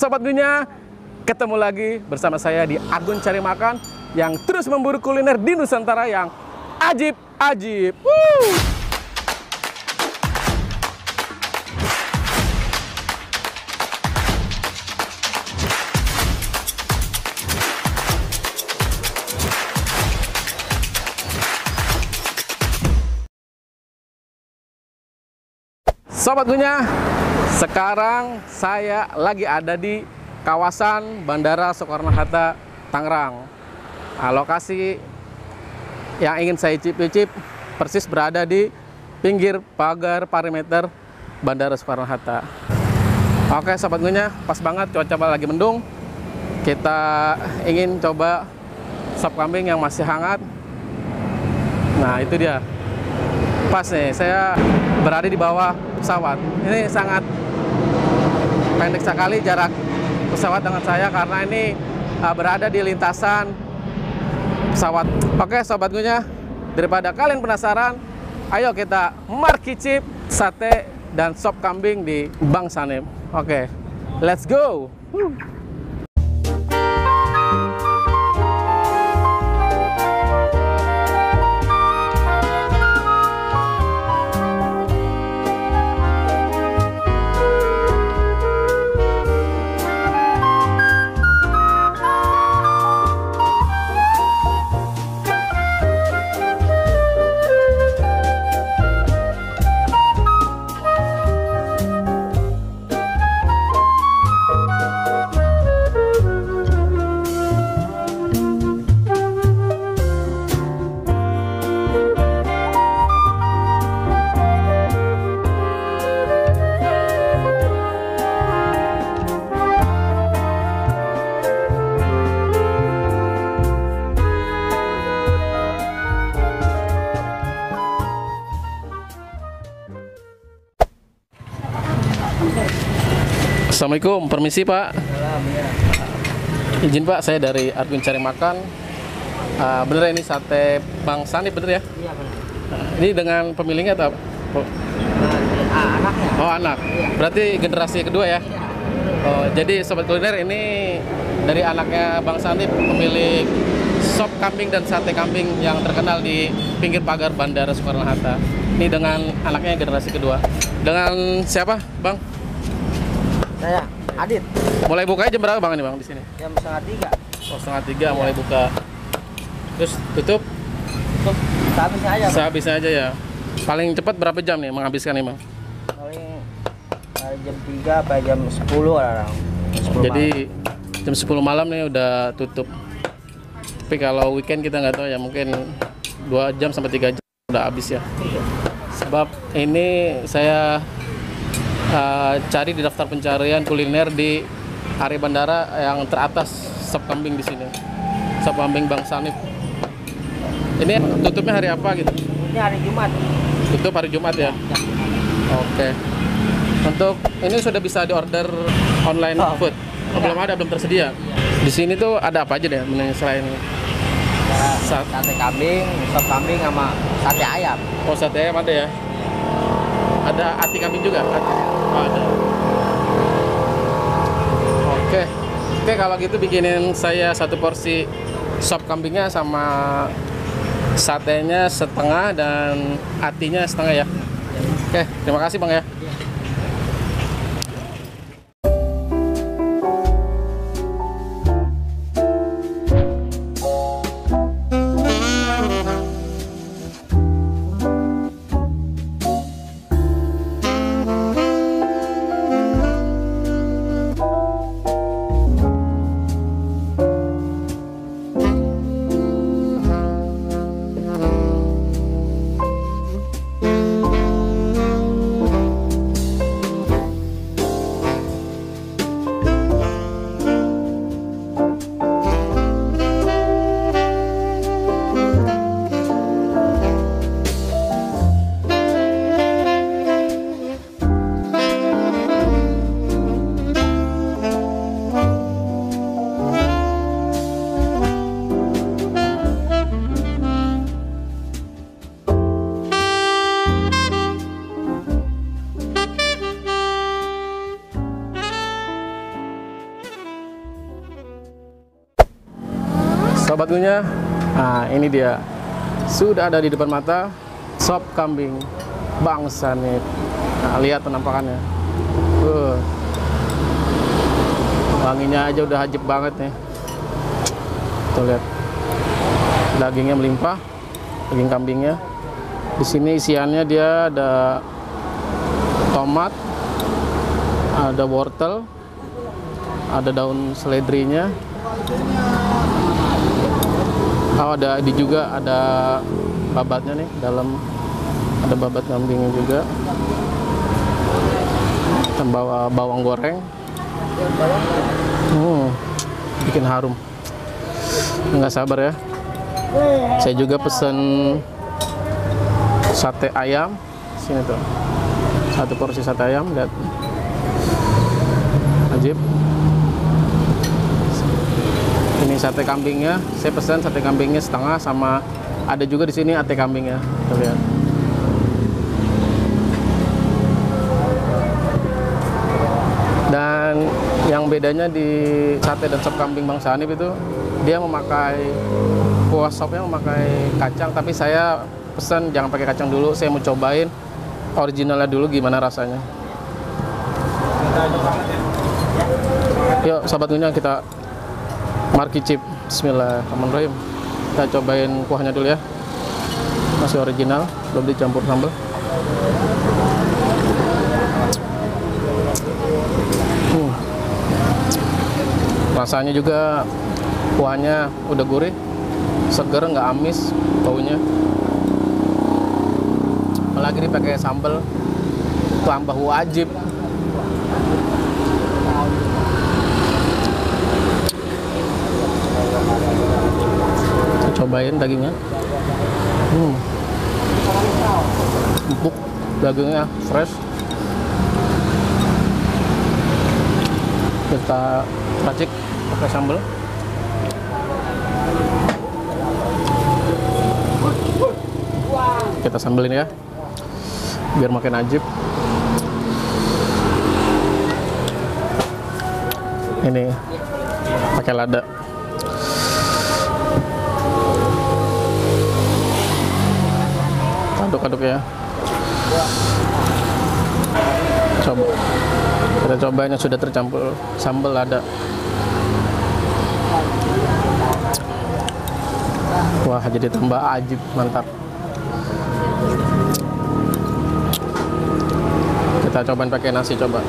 Sobat Gunya, ketemu lagi bersama saya di Agun Cari Makan yang terus memburu kuliner di Nusantara yang ajib-ajib. Sobat Gunya, sekarang saya lagi ada di kawasan Bandara Soekarno-Hatta, Tangerang. Lokasi yang ingin saya icip-icip persis berada di pinggir pagar perimeter Bandara Soekarno-Hatta. Oke Sobat Gunya, pas banget cuaca lagi mendung. Kita ingin coba sop kambing yang masih hangat. Nah itu dia. Pas nih, saya berada di bawah pesawat. Ini sangat pendek sekali jarak pesawat dengan saya karena ini berada di lintasan pesawat. Oke Sobat Gunya, daripada kalian penasaran, ayo kita markicip sate dan sop kambing di Bang Sanim. Oke, let's go. Assalamualaikum, permisi Pak. Izin Pak, saya dari Agun Cari Makan. Bener ini sate Bang Sanip, bener ya? Iya benar. Ini dengan pemiliknya atau? Anaknya. Oh anak. Iya. Berarti generasi kedua ya? Iya. Oh, jadi Sobat Kuliner ini dari anaknya Bang Sanip, pemilik sop kambing dan sate kambing yang terkenal di pinggir pagar Bandara Soekarno-Hatta. Ini dengan anaknya generasi kedua. Dengan siapa, Bang? Saya Adit. Mulai bukanya jam berapa Bang ini Bang di sini? Jam 2:30. Oh, 2:30 mulai buka. Terus tutup Untuk sehabisnya aja. Bang. sehabisnya aja ya. Paling cepat berapa jam nih menghabiskan nih Bang? Paling jam 3 sampai jam 10 orang. 10 Jadi jam 10 malam nih udah tutup. Tapi kalau weekend kita nggak tahu ya, mungkin 2 jam sampai 3 jam udah habis ya. Sebab ini saya cari di daftar pencarian kuliner di area bandara yang teratas sop kambing di sini. Sop kambing Bang Sanip. Ini tutupnya hari apa gitu? Ini hari Jumat. Tutup hari Jumat ya. Oke. Untuk ini sudah bisa diorder online food. Oh, belum ada, belum tersedia. Di sini tuh ada apa aja deh menu selain Sate kambing, sop kambing sama sate ayam. oh sate ayam ada ya? Ada ati kambing juga? Oh, ada. Oke, kalau gitu bikinin saya 1 porsi sop kambingnya sama satenya setengah dan atinya setengah ya. Oke, terima kasih Bang ya. Sobat Ngunyah, nah ini dia sudah ada di depan mata sop kambing Bang Sanip. Nah, lihat penampakannya. Wanginya aja udah ajib banget nih. Tuh lihat. Dagingnya melimpah, daging kambingnya. Di sini isiannya dia ada tomat, ada wortel, ada daun seledrinya. Oh, ada di juga ada babatnya nih, dalam ada babat kambingnya juga. Tambah bawang goreng. Bikin harum. Nggak sabar ya. Saya juga pesen sate ayam. Sini tuh. Satu porsi sate ayam, lihat. Ajib. Ini sate kambingnya, saya pesan sate kambingnya setengah, sama ada juga di sini ate kambingnya. Kita lihat. Dan yang bedanya di sate dan sop kambing Bang Sanip itu, dia memakai kuah sopnya memakai kacang, tapi saya pesan jangan pakai kacang dulu. Saya mau cobain originalnya dulu gimana rasanya. Yuk Sobat Ngunyah, kita markicip. Bismillahirrahmanirrahim. Kita cobain kuahnya dulu ya. Masih original, belum dicampur sambal. Rasanya juga kuahnya udah gurih, seger, nggak amis baunya. Apalagi dipakai sambal, tambah wajib. Cobain dagingnya. Empuk, dagingnya fresh. Kita racik pakai sambal. Kita sambelin ya, biar makin ajib. Ini pakai lada. Aduk-aduk ya. Coba. Kita cobain yang sudah tercampur sambal lada. Wah, jadi tambah ajib, mantap. Kita cobain pakai nasi, coba.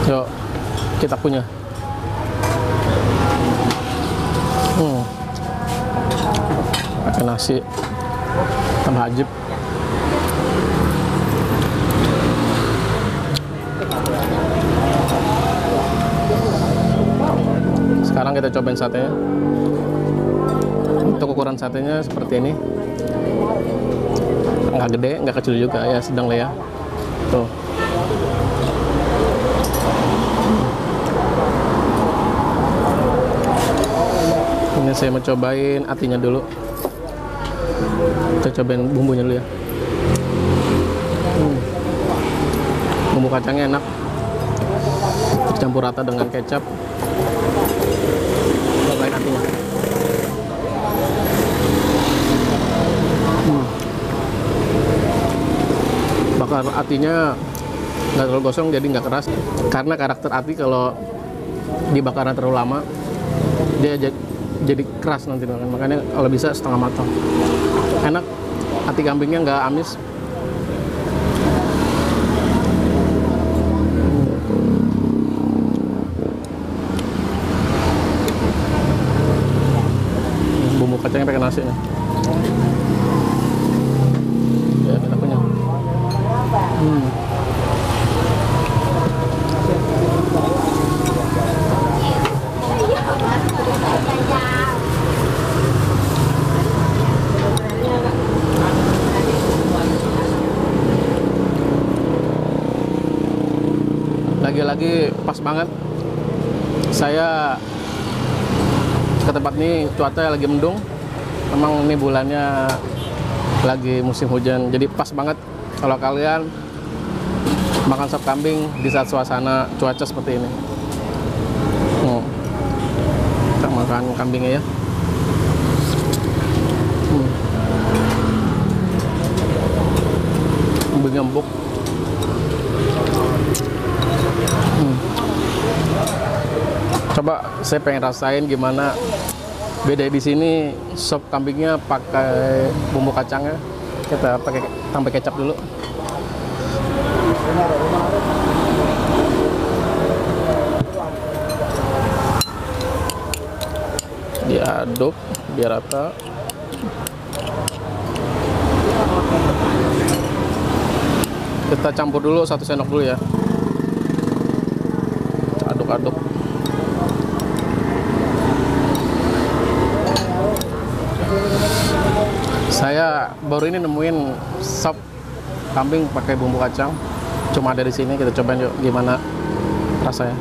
Yuk, kita punya. Pakai nasi, tambah ajib. Sekarang kita cobain satenya. Untuk ukuran satenya seperti ini. Nggak gede, nggak kecil juga ya, sedang lah ya. Tuh. Ini saya mau cobain atinya dulu. Kita cobain bumbunya dulu ya. Bumbu kacangnya enak, tercampur rata dengan kecap. Cobain atinya. Bakar atinya nggak terlalu gosong, jadi nggak keras. Karena karakter ati kalau dibakarnya terlalu lama, dia jadi keras nanti, makanya kalau bisa setengah matang. Enak, ati kambingnya nggak amis. Bumbu kacangnya pakai nasi nih. Ya, kita punya. Lagi-lagi pas banget saya ke tempat ini, cuaca lagi mendung. Memang ini bulannya lagi musim hujan, jadi pas banget kalau kalian makan sop kambing di saat suasana cuaca seperti ini. Kita makan kambingnya ya. Kambingnya empuk. Coba saya pengen rasain gimana beda di sini sop kambingnya pakai bumbu kacangnya. Kita pakai tambah kecap dulu. Diaduk biar rata. Kita campur dulu 1 sendok dulu ya. Aduk-aduk. Saya baru ini nemuin sop kambing pakai bumbu kacang. Cuma ada di sini, kita cobain yuk gimana rasanya.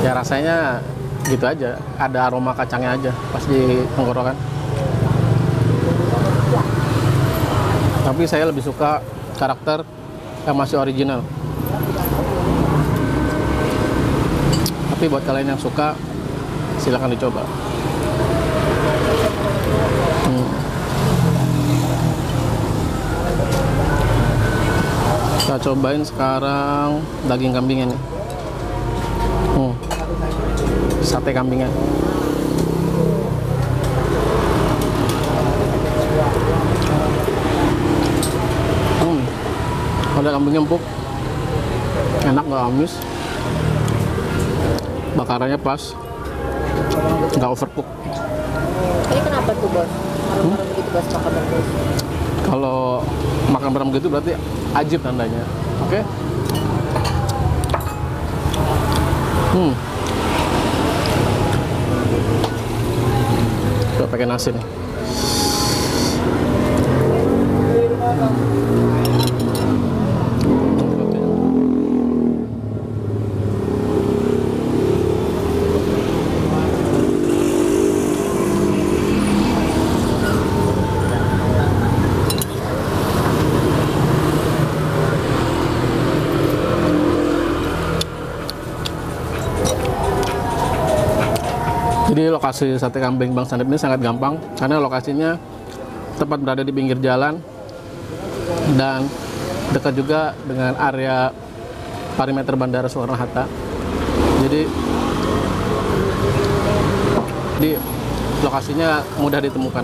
Ya rasanya gitu aja, ada aroma kacangnya aja pas di tenggorokan. Tapi saya lebih suka karakter yang masih original. Tapi buat kalian yang suka, silahkan dicoba. Kita cobain sekarang daging kambingnya nih. Sate kambingnya. Ada kambingnya empuk, enak, nggak amis, bakarannya pas, nggak overcook. Ini kenapa tuh bos? Marah-marah begitu bos makan bos? Kalau makan beram gitu berarti ajib tandanya. Oke? Coba pakai nasi nih. Jadi lokasi sate kambing Bang Sandip ini sangat gampang karena lokasinya tepat berada di pinggir jalan dan dekat juga dengan area perimeter Bandara Soekarno-Hatta. Jadi di lokasinya mudah ditemukan.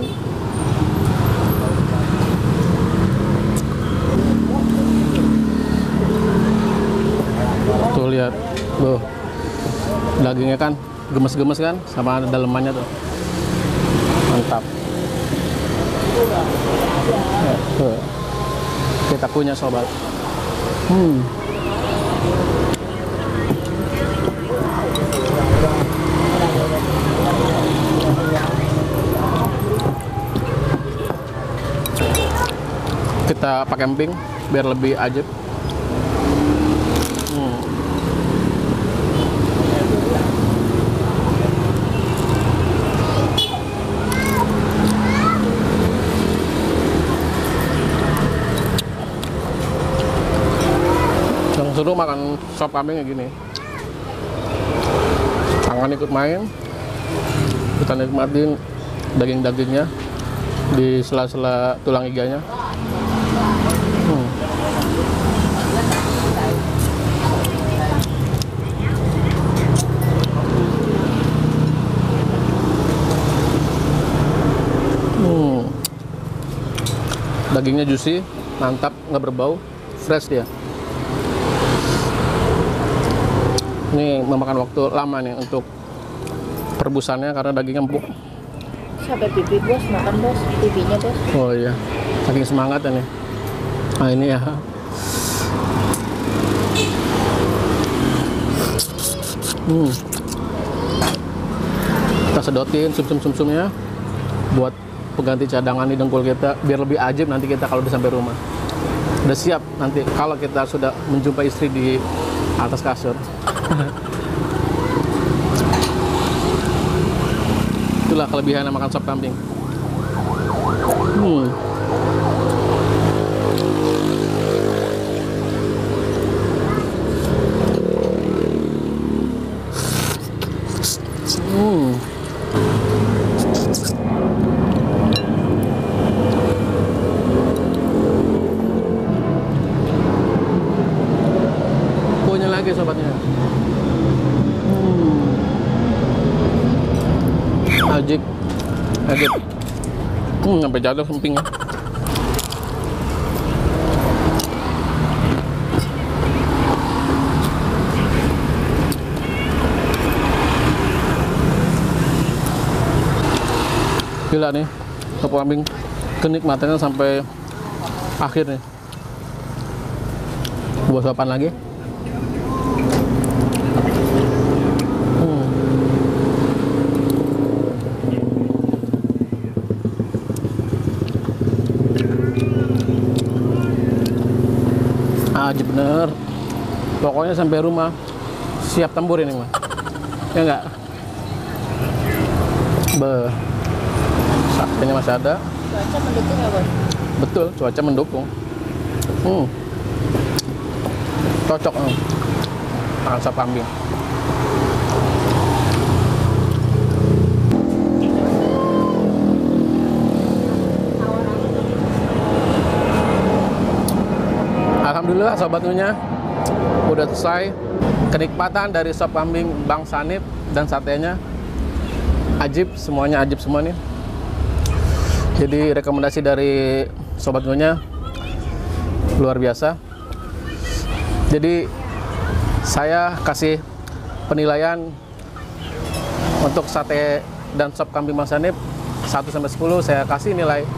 Tuh lihat, tuh dagingnya kan gemes-gemes kan, sama dalemannya tuh mantap. Tuh. Kita punya sobat. Kita pakai emping biar lebih ajib. Seru makan sop kambing kayak gini, tangan ikut main, kita nikmatin daging-dagingnya di sela-sela tulang iganya. Dagingnya juicy, mantap, nggak berbau, fresh dia. Ini memakan waktu lama nih untuk perebusannya karena dagingnya empuk. Sampai pipi bos, makan bos, pipinya bos. Oh iya, saking semangat nih. Nah ini ya. Kita sedotin sumsum-sumsumnya buat pengganti cadangan di dengkul kita biar lebih ajib nanti kita kalau udah sampai rumah. Udah siap nanti kalau kita sudah menjumpai istri di atas kasur. Itulah kelebihan makan sop kambing. Ajib. Sampai jatuh empingnya. Gila nih, sop kambing kenikmatannya sampai akhir nih. Buat suapan lagi. Ajib bener. Pokoknya sampai rumah siap tempur ini mah. Ya enggak? Satenya masih ada. Cuaca mendukung ya, Bos? Betul, cuaca mendukung. Cocok makan sop kambing. Alhamdulillah sobat Nunya, udah selesai. Kenikmatan dari sop kambing Bang Sanip dan satenya ajib, semuanya ajib semua nih. Jadi rekomendasi dari sobat Nunya luar biasa. Jadi saya kasih penilaian untuk sate dan sop kambing Bang Sanip 1-10, saya kasih nilai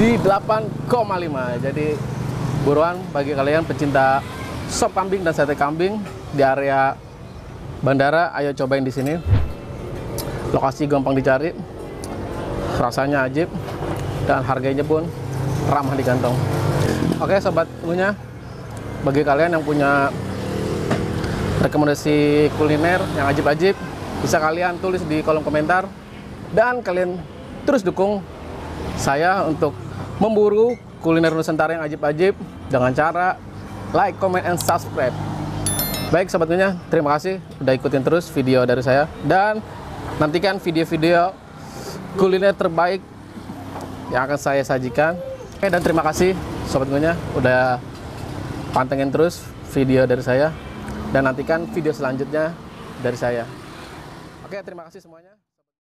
di 8,5. Jadi buruan bagi kalian pecinta sop kambing dan sate kambing di area bandara, ayo cobain di sini. Lokasi gampang dicari, rasanya ajib, dan harganya pun ramah di kantong. Oke sobat Nunya, bagi kalian yang punya rekomendasi kuliner yang ajib-ajib, bisa kalian tulis di kolom komentar, dan kalian terus dukung saya untuk memburu kuliner Nusantara yang ajib-ajib dengan cara like, comment, and subscribe. Baik sobat Nunya, terima kasih udah ikutin terus video dari saya, dan nantikan video-video kuliner terbaik yang akan saya sajikan. Oke, dan terima kasih sobat Nunya udah pantengin terus video dari saya, dan nantikan video selanjutnya dari saya. Oke, terima kasih semuanya.